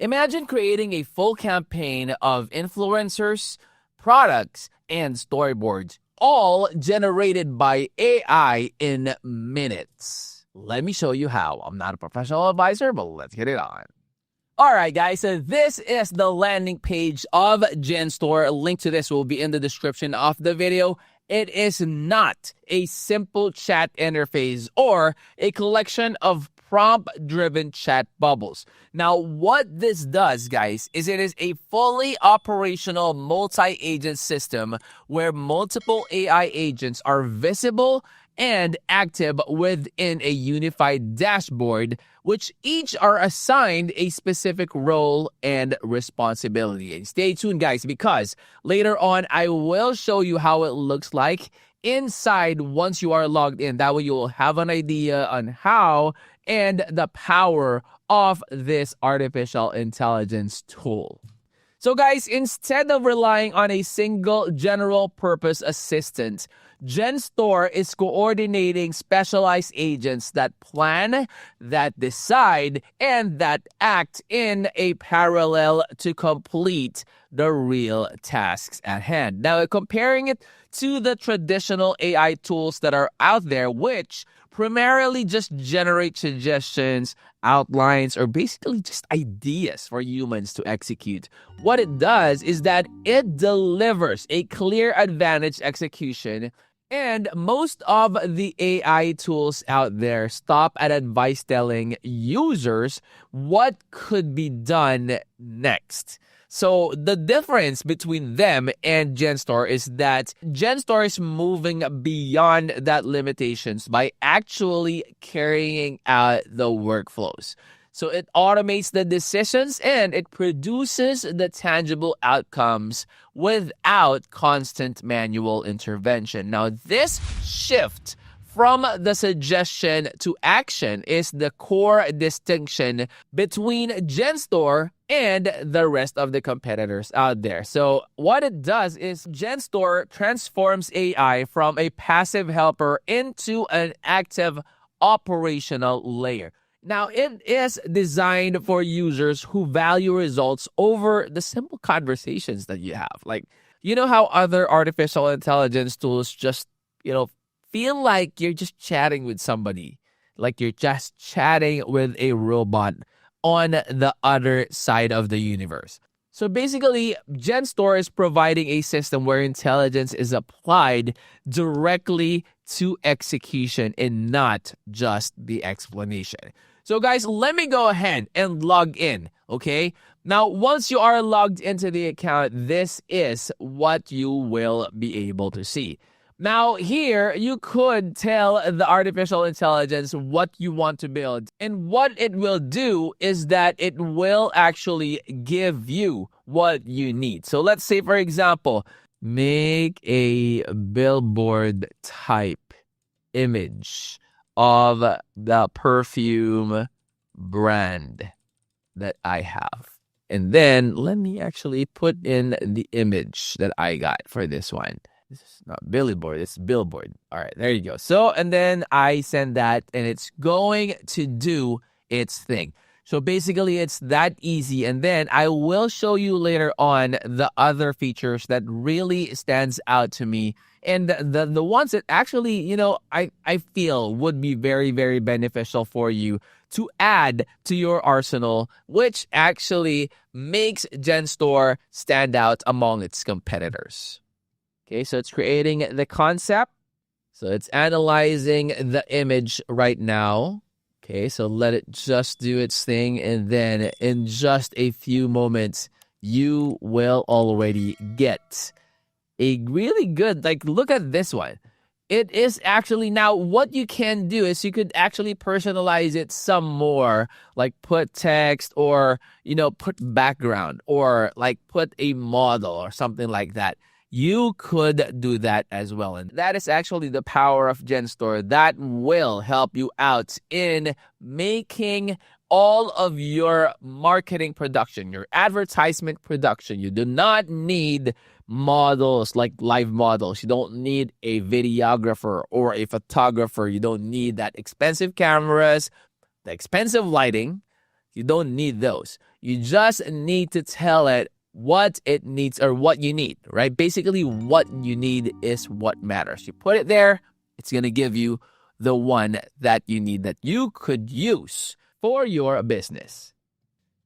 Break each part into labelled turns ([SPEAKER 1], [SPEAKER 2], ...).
[SPEAKER 1] Imagine creating a full campaign of influencers, products, and storyboards, all generated by AI in minutes. Let me show you how. I'm not a professional advisor, but let's get it on. Alright guys, so this is the landing page of Genstore. A link to this will be in the description of the video. It is not a simple chat interface or a collection of prompt-driven chat bubbles. Now, what this does, guys, is it is a fully operational multi-agent system where multiple AI agents are visible and active within a unified dashboard, which each are assigned a specific role and responsibility. And stay tuned, guys, because later on, I will show you how it looks like inside once you are logged in. That way you will have an idea on how and the power of this artificial intelligence tool. So guys, instead of relying on a single general purpose assistant, Genstore is coordinating specialized agents that plan, that decide, and that act in a parallel to complete the real tasks at hand. Now, comparing it to the traditional AI tools that are out there, which primarily just generate suggestions, outlines, or basically just ideas for humans to execute. What it does is that it delivers a clear advantage execution, and most of the AI tools out there stop at advice telling users what could be done next. So the difference between them and Genstore is that Genstore is moving beyond that limitations by actually carrying out the workflows. So it automates the decisions and it produces the tangible outcomes without constant manual intervention. Now, this shift from the suggestion to action is the core distinction between Genstore and the rest of the competitors out there. So what it does is Genstore transforms AI from a passive helper into an active operational layer. Now, it is designed for users who value results over the simple conversations that you have. Like, you know how other artificial intelligence tools just, feel like you're just chatting with somebody, like you're just chatting with a robot on the other side of the universe. So basically, Genstore is providing a system where intelligence is applied directly to execution and not just the explanation. So guys, let me go ahead and log in, okay? Now, once you are logged into the account, this is what you will be able to see. Now, here, you could tell the artificial intelligence what you want to build. And what it will do is that it will actually give you what you need. So let's say, for example, make a billboard type image of the perfume brand that I have. And then let me actually put in the image that I got for this one. This is not billboard, it's billboard. All right, there you go. So, and then I send that and it's going to do its thing. So basically it's that easy. And then I will show you later on the other features that really stands out to me. And the ones that actually, I feel would be very, very beneficial for you to add to your arsenal, which actually makes Genstore stand out among its competitors. Okay, so it's creating the concept. So it's analyzing the image right now. Okay, so let it just do its thing. And then in just a few moments, you will already get a really good, look at this one. It is actually, now what you can do is you could actually personalize it some more, like put text or, put background or put a model or something like that. You could do that as well. And that is actually the power of Genstore that will help you out in making all of your marketing production, your advertisement production. You do not need models like live models. You don't need a videographer or a photographer. You don't need that expensive cameras, the expensive lighting. You don't need those. You just need to tell it what it needs or what you need, right? Basically, what you need is what matters. You put it there, it's going to give you the one that you need that you could use for your business.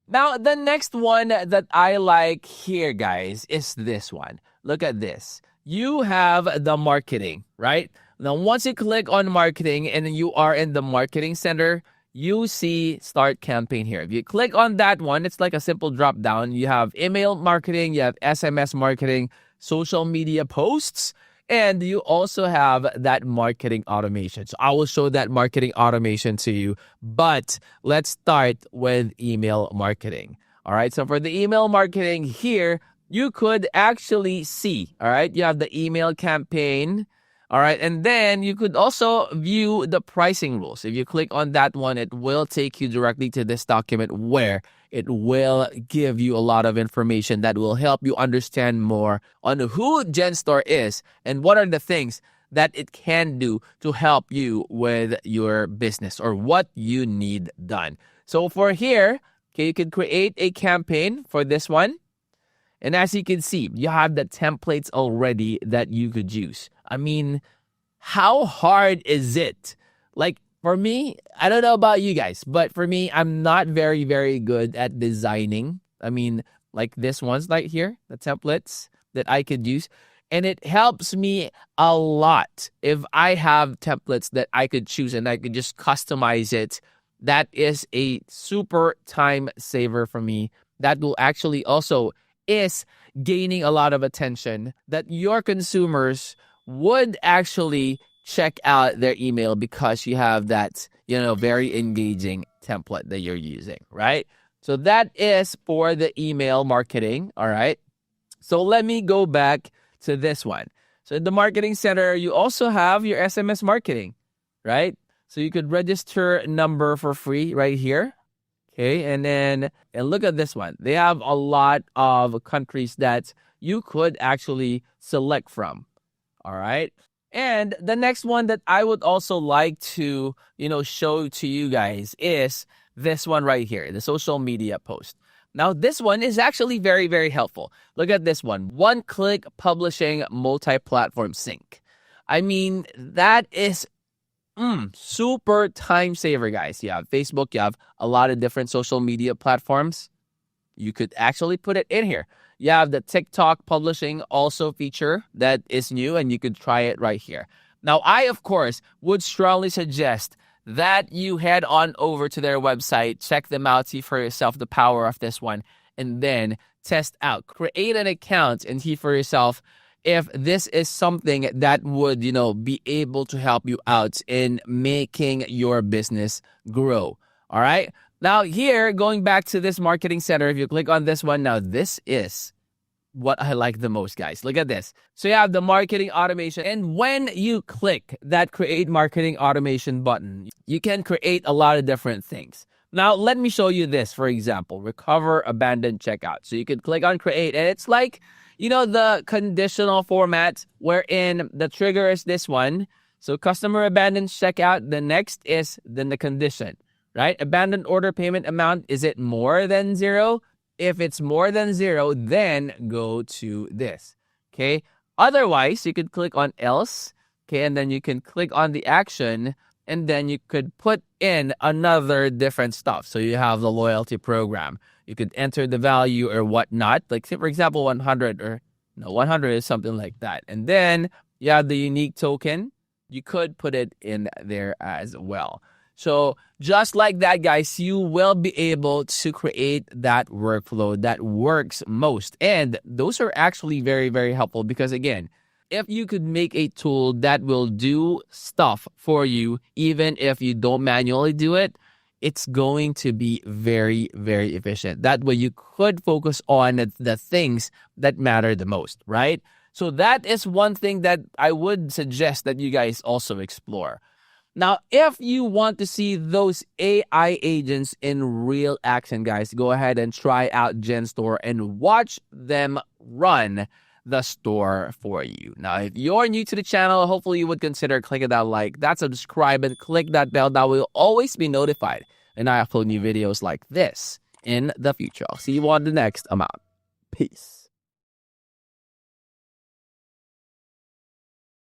[SPEAKER 1] Now, the next one that I like here, guys, is this one. Look at this. You have the marketing, right? Now, once you click on marketing and you are in the marketing center, you see start campaign here. If you click on that one, it's like a simple drop down. You have email marketing, you have SMS marketing, social media posts, and you also have that marketing automation. So I will show that marketing automation to you, but let's start with email marketing. All right, so for the email marketing here, you could actually see, all right, you have the email campaign. All right, and then you could also view the pricing rules. If you click on that one, it will take you directly to this document where it will give you a lot of information that will help you understand more on who Genstore is and what are the things that it can do to help you with your business or what you need done. So for here, okay, you can create a campaign for this one. And as you can see, you have the templates already that you could use. I mean, how hard is it? Like, for me, I don't know about you guys, but for me, I'm not very, very good at designing. I mean, like this one's right here, the templates that I could use. And it helps me a lot if I have templates that I could choose and I could just customize it. That is a super time saver for me. That will actually also is gaining a lot of attention that your consumers would actually check out their email because you have that, very engaging template that you're using, right? So that is for the email marketing, all right? So let me go back to this one. So in the marketing center, you also have your SMS marketing, right? So you could register a number for free right here. Okay, and look at this one. They have a lot of countries that you could actually select from. All right. And the next one that I would also like to, show to you guys is this one right here, the social media post. Now, this one is actually very, very helpful. Look at this one. One-click publishing multi-platform sync. I mean, that is super time saver, guys. You have Facebook, you have a lot of different social media platforms. You could actually put it in here. You have the TikTok publishing also feature that is new, and you could try it right here. Now, I, of course, would strongly suggest that you head on over to their website, check them out, see for yourself the power of this one, and then test out. Create an account and see for yourself if this is something that would, be able to help you out in making your business grow. All right. Now here, going back to this marketing center, if you click on this one, now this is what I like the most, guys. Look at this. So you have the marketing automation. And when you click that create marketing automation button, you can create a lot of different things. Now, let me show you this, for example, recover abandoned checkout. So you could click on create, and it's like, the conditional format wherein the trigger is this one. So customer abandoned checkout, the next is then the condition, right? Abandoned order payment amount, is it more than 0? If it's more than 0, then go to this, okay? Otherwise, you could click on else, okay? And then you can click on the action, and then you could put in another different stuff. So you have the loyalty program. You could enter the value or whatnot. Like, say, for example, 100 or 100 is something like that. And then you have the unique token. You could put it in there as well. So just like that, guys, you will be able to create that workflow that works most. And those are actually very, very helpful because, again, if you could make a tool that will do stuff for you, even if you don't manually do it, it's going to be very, very efficient. That way you could focus on the things that matter the most, right? So that is one thing that I would suggest that you guys also explore. Now, if you want to see those AI agents in real action, guys, go ahead and try out Genstore and watch them run the store for you. Now, if you're new to the channel, hopefully you would consider clicking that like, that subscribe, and click that bell. That will always be notified when I upload new videos like this. in the future. I'll see you on the next amount. Peace.